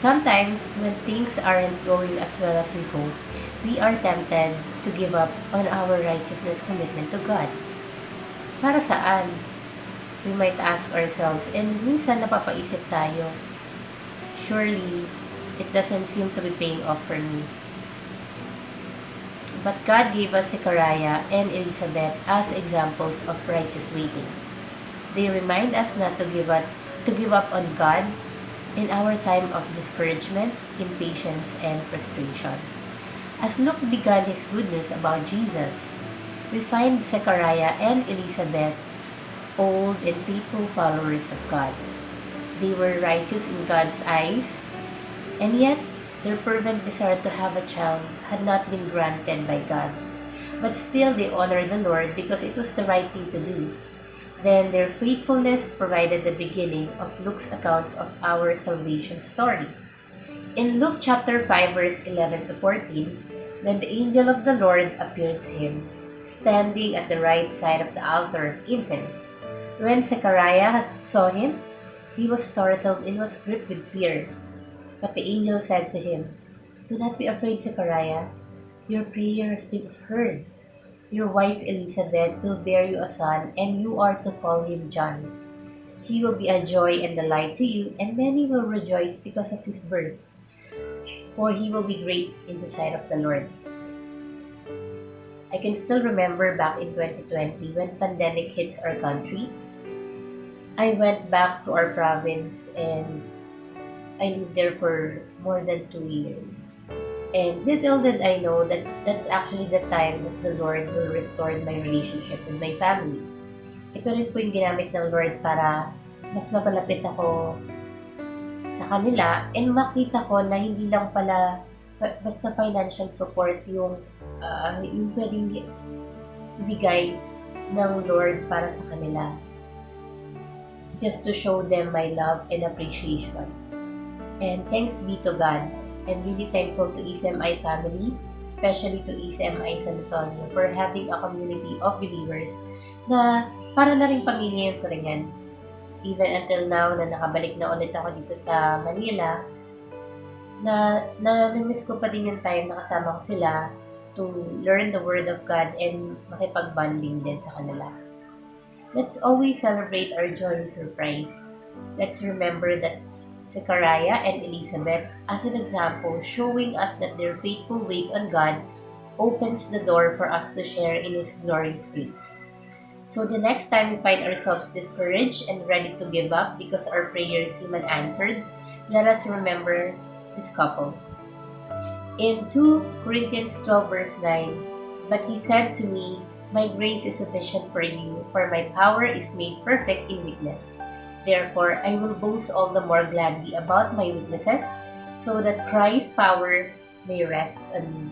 Sometimes, when things aren't going as well as we hope, we are tempted to give up on our righteousness commitment to God. Para saan? We might ask ourselves, and minsan napapaisip tayo, surely, it doesn't seem to be paying off for me. But God gave us Zechariah and Elizabeth as examples of righteous waiting. They remind us not to give up on God in our time of discouragement, impatience, and frustration. As Luke began his good news about Jesus, we find Zechariah and Elizabeth old and faithful followers of God. They were righteous in God's eyes, and yet their fervent desire to have a child had not been granted by God. But still they honored the Lord because it was the right thing to do. Then their faithfulness provided the beginning of Luke's account of our salvation story. In Luke chapter 5 verse 11 to 14, then the angel of the Lord appeared to him, standing at the right side of the altar of incense. When Zechariah saw him, he was startled and was gripped with fear. But the angel said to him, "Do not be afraid, Zechariah. Your prayer has been heard. Your wife Elizabeth will bear you a son, and you are to call him John. He will be a joy and delight to you, and many will rejoice because of his birth, for he will be great in the sight of the Lord." I can still remember back in 2020 when pandemic hits our country. I went back to our province and I lived there for more than 2 years. And little did I know that that's actually the time that the Lord will restore my relationship with my family. Ito rin po yung ginamit ng Lord para mas mapalapit ako sa kanila and makita ko na hindi lang pala basta financial support yung pwedeng ibigay ng Lord para sa kanila. Just to show them my love and appreciation. And thanks be to God. I'm really thankful to ECMI family, especially to ECMI San Antonio, for having a community of believers na para na rin pamilya yung turingan. Even until now, na nakabalik na ulit ako dito sa Manila, na miss ko pa din yung time na kasama ko sila to learn the Word of God and makipag-bonding din sa kanila. Let's always celebrate our joy and surprise. Let's remember that Zechariah and Elizabeth as an example, showing us that their faithful wait on God opens the door for us to share in His glorious grace. So the next time we find ourselves discouraged and ready to give up because our prayers seem unanswered, let us remember this couple. In 2 Corinthians 12 verse 9, "But he said to me, my grace is sufficient for you, for my power is made perfect in weakness. Therefore, I will boast all the more gladly about my weaknesses, so that Christ's power may rest on me."